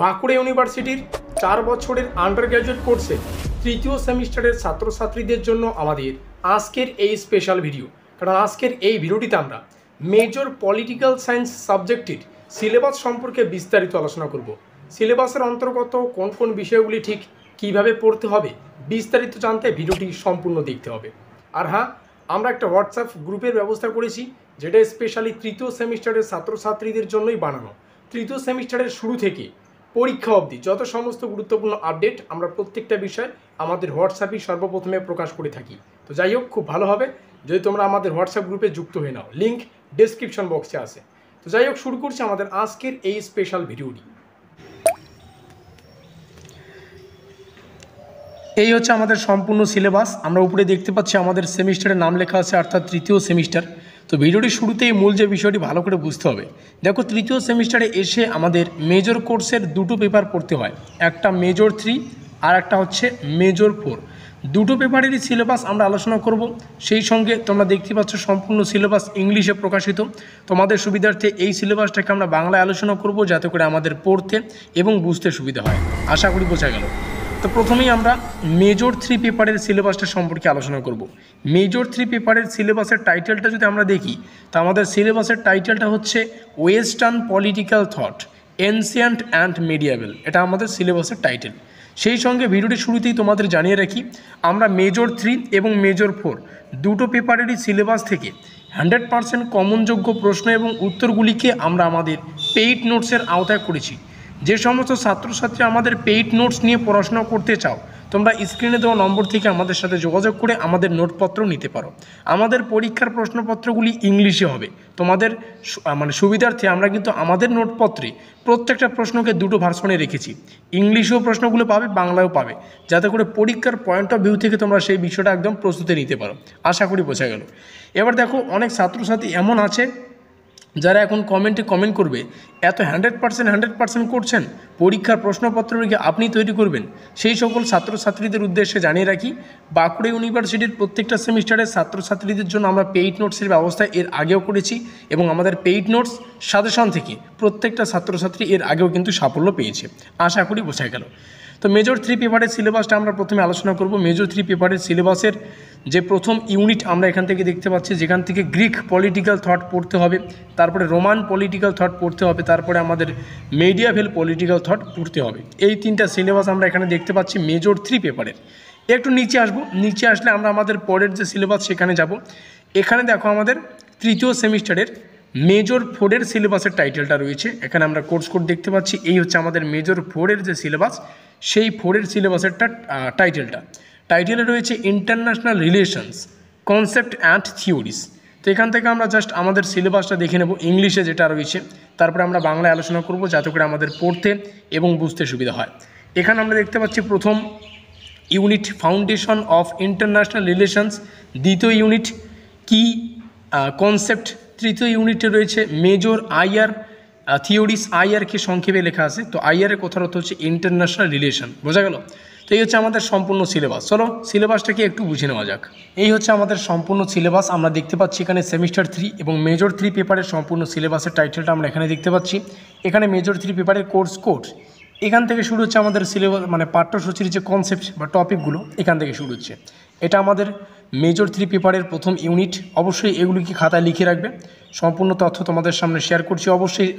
বাঁকুড়া ইউনিভার্সিটির 4 বছরের under graduate কোর্সে তৃতীয় সেমিস্টারের ছাত্রছাত্রীদের জন্য আমাদের আজকের এই স্পেশাল ভিডিও। কারণ আজকের এই ভিডিওটিতে আমরা মেজর পলিটিক্যাল সায়েন্স সাবজেক্টের সিলেবাস সম্পর্কে বিস্তারিত আলোচনা করব। সিলেবাসের অন্তর্গত কোন কোন বিষয়গুলি ঠিক কিভাবে পড়তে হবে বিস্তারিত জানতে ভিডিওটি সম্পূর্ণ দেখতে হবে। আর হ্যাঁ, আমরা একটা হোয়াটসঅ্যাপ গ্রুপের ব্যবস্থা করেছি, যেটা স্পেশালি তৃতীয় সেমিস্টারের ছাত্রছাত্রীদের জন্যই বানানো। তৃতীয় সেমিস্টারের শুরু থেকে পরীক্ষা অবধি যত সমস্ত গুরুত্বপূর্ণ আপডেট আমরা প্রত্যেকটা বিষয় আমাদের হোয়াটসঅ্যাপেই সর্বপ্রথমে প্রকাশ করে থাকি। তো যাই হোক, খুব ভালো হবে যদি তোমরা আমাদের হোয়াটসঅ্যাপ গ্রুপে যুক্ত হয়ে নাও, লিঙ্ক ডেসক্রিপশন বক্সে আছে। তো যাই হোক, শুরু করছি আমাদের আজকের এই স্পেশাল ভিডিওটি। এই হচ্ছে আমাদের সম্পূর্ণ সিলেবাস। আমরা উপরে দেখতে পাচ্ছি আমাদের সেমিস্টারের নাম লেখা আছে, অর্থাৎ তৃতীয় সেমিস্টার। তো ভিডিওটির শুরুতেই মূল যে বিষয়টি ভালো করে বুঝতে হবে। দেখো, তৃতীয় সেমিস্টারে এসে আমাদের মেজর কোর্সের দুটো পেপার পড়তে হয়, একটা মেজর 3 আর একটা হচ্ছে মেজর 4। দুটো পেপারেরই সিলেবাস আমরা আলোচনা করব। সেই সঙ্গে তোমরা দেখতে পাচ্ছ সম্পূর্ণ সিলেবাস ইংলিশে প্রকাশিত। তোমাদের সুবিধার্থে এই সিলেবাসটাকে আমরা বাংলায় আলোচনা করব, যাতে করে আমাদের পড়তে এবং বুঝতে সুবিধা হয়। আশা করি বোঝা গেল। তো প্রথমেই আমরা মেজর 3 পেপারের সিলেবাসটা সম্পর্কে আলোচনা করব। মেজর 3 পেপারের সিলেবাসের টাইটেলটা যদি আমরা দেখি, তা আমাদের সিলেবাসের টাইটেলটা হচ্ছে western political thought, ancient and medieval. এটা আমাদের সিলেবাসের টাইটেল। সেই সঙ্গে ভিডিওটির শুরুতেই তোমাদের জানিয়ে রাখি, আমরা মেজর 3 এবং মেজর 4 দুটো পেপারেরই সিলেবাস থেকে 100% কমনযোগ্য প্রশ্ন এবং উত্তরগুলিকে আমরা আমাদের পেইড নোটসের আওতায় করেছি। যে সমস্ত ছাত্রছাত্রী আমাদের পেইড নোটস নিয়ে পড়াশোনা করতে চাও, তোমরা স্ক্রিনে দেওয়া নম্বর থেকে আমাদের সাথে যোগাযোগ করে আমাদের নোটপত্র নিতে পারো। আমাদের পরীক্ষার প্রশ্নপত্রগুলি ইংলিশে হবে। তোমাদের সুবিধার্থে আমরা কিন্তু আমাদের নোটপত্রে প্রত্যেকটা প্রশ্নকে দুটো ভার্সনে রেখেছি। ইংলিশেও প্রশ্নগুলো পাবে, বাংলায়ও পাবে, যাতে করে পরীক্ষার পয়েন্ট অফ ভিউ থেকে তোমরা সেই বিষয়টা একদম প্রস্তুতি নিতে পারো। আশা করি বোঝা গেল। এবার দেখো, অনেক ছাত্রছাত্রী এমন আছে যারা এখন কমেন্টে কমেন্ট করবে, এত 100% করছেন, পরীক্ষার প্রশ্নপত্রকে আপনি তৈরি করবেন। সেই সকল ছাত্রছাত্রীদের উদ্দেশ্যে জানিয়ে রাখি, বাঁকুড়া ইউনিভার্সিটির প্রত্যেকটা সেমিস্টারের ছাত্রছাত্রীদের জন্য আমরা পেইড নোটসের ব্যবস্থা এর আগেও করেছি, এবং আমাদের পেইড নোটস সাজেশন থেকে প্রত্যেকটা ছাত্রছাত্রী এর আগেও কিন্তু সাফল্য পেয়েছে। আশা করি বোঝা গেল। তো মেজর 3 পেপারের সিলেবাসটা আমরা প্রথমে আলোচনা করব। মেজর 3 পেপারের সিলেবাসের যে প্রথম ইউনিট আমরা এখান থেকে দেখতে পাচ্ছি, যেখান থেকে গ্রিক পলিটিক্যাল থট পড়তে হবে, তারপরে রোমান পলিটিক্যাল থট পড়তে হবে, তারপরে আমাদের মেডিয়াভেল পলিটিক্যাল থট পড়তে হবে। এই তিনটা সিলেবাস আমরা এখানে দেখতে পাচ্ছি মেজর 3 পেপারের। একটু নিচে আসবো, নিচে আসলে আমরা আমাদের পরের যে সিলেবাস সেখানে যাব। এখানে দেখো, আমাদের তৃতীয় সেমিস্টারের মেজর 4-এর সিলেবাসের টাইটেলটা রয়েছে। এখানে আমরা কোর্স কোড দেখতে পাচ্ছি। এই হচ্ছে আমাদের মেজর 4-এর যে সিলেবাস, সেই 4-এর সিলেবাসের টাইটেলে রয়েছে international relations, concept and theories. তো এখান থেকে আমরা জাস্ট আমাদের সিলেবাসটা দেখে নেব ইংলিশে যেটা রয়েছে, তারপরে আমরা বাংলায় আলোচনা করব, যাতে করে আমাদের পড়তে এবং বুঝতে সুবিধা হয়। এখানে আমরা দেখতে পাচ্ছি প্রথম unit foundation of international relations, দ্বিতীয় ইউনিট কি কনসেপ্ট, তৃতীয় ইউনিটে রয়েছে মেজর আইআর থিওরিস। আইআরকে সংক্ষেপে লেখা আছে, তো আইআরের কথার অর্থ হচ্ছে ইন্টারন্যাশনাল রিলেশন। বোঝা গেল? তো এই হচ্ছে আমাদের সম্পূর্ণ সিলেবাস। চলো সিলেবাসটাকে একটু বুঝে নেওয়া যাক। এই হচ্ছে আমাদের সম্পূর্ণ সিলেবাস। আমরা দেখতে পাচ্ছি এখানে সেমিস্টার 3 এবং মেজর 3 পেপারের সম্পূর্ণ সিলেবাসের টাইটেলটা আমরা এখানে দেখতে পাচ্ছি। এখানে মেজর 3 পেপারের কোর্স কোড, এখান থেকে শুরু হচ্ছে আমাদের সিলেবাস, পাঠ্যসূচির যে কনসেপ্ট বা টপিকগুলো এখান থেকে শুরু হচ্ছে। এটা আমাদের মেজর 3 পেপারের প্রথম ইউনিট। অবশ্যই এগুলিকে খাতায় লিখে রাখবে। সম্পূর্ণ তথ্য তোমাদের সামনে শেয়ার করছি, অবশ্যই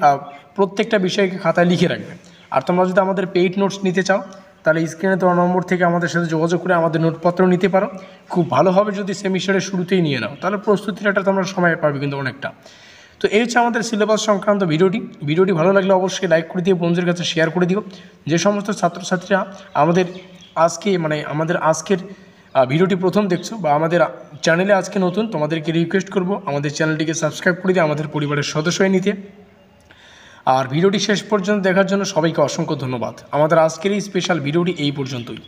প্রত্যেকটা বিষয়কে খাতায় লিখে রাখবে। আর তোমরা যদি আমাদের পেইড নোটস নিতে চাও, তাহলে স্ক্রিনে দেওয়া নম্বর থেকে আমাদের সাথে যোগাযোগ করে আমাদের নোটপত্র নিতে পারো। খুব ভালো হবে যদি সেমিস্টারের শুরুতেই নিয়ে নাও, তাহলে প্রস্তুতিটা তোমরা সময় পাবে কিন্তু অনেকটা। তো এই হচ্ছে আমাদের সিলেবাস সংক্রান্ত ভিডিওটি ভালো লাগলে অবশ্যই লাইক করে দিও, বন্ধুদের কাছে শেয়ার করে দিও। যে সমস্ত ছাত্রছাত্রীরা আমাদের আজকের ভিডিওটি প্রথম দেখছো বা আমাদের চ্যানেলে আজকে নতুন, তোমাদেরকে রিকোয়েস্ট করব আমাদের চ্যানেলটিকে সাবস্ক্রাইব করে দিয়ে আমাদের পরিবারের সদস্য হয়ে নিতে। আর ভিডিওটি শেষ পর্যন্ত দেখার জন্য সবাইকে অসংখ্য ধন্যবাদ। আমাদের আজকের এই স্পেশাল ভিডিওটি এই পর্যন্তই।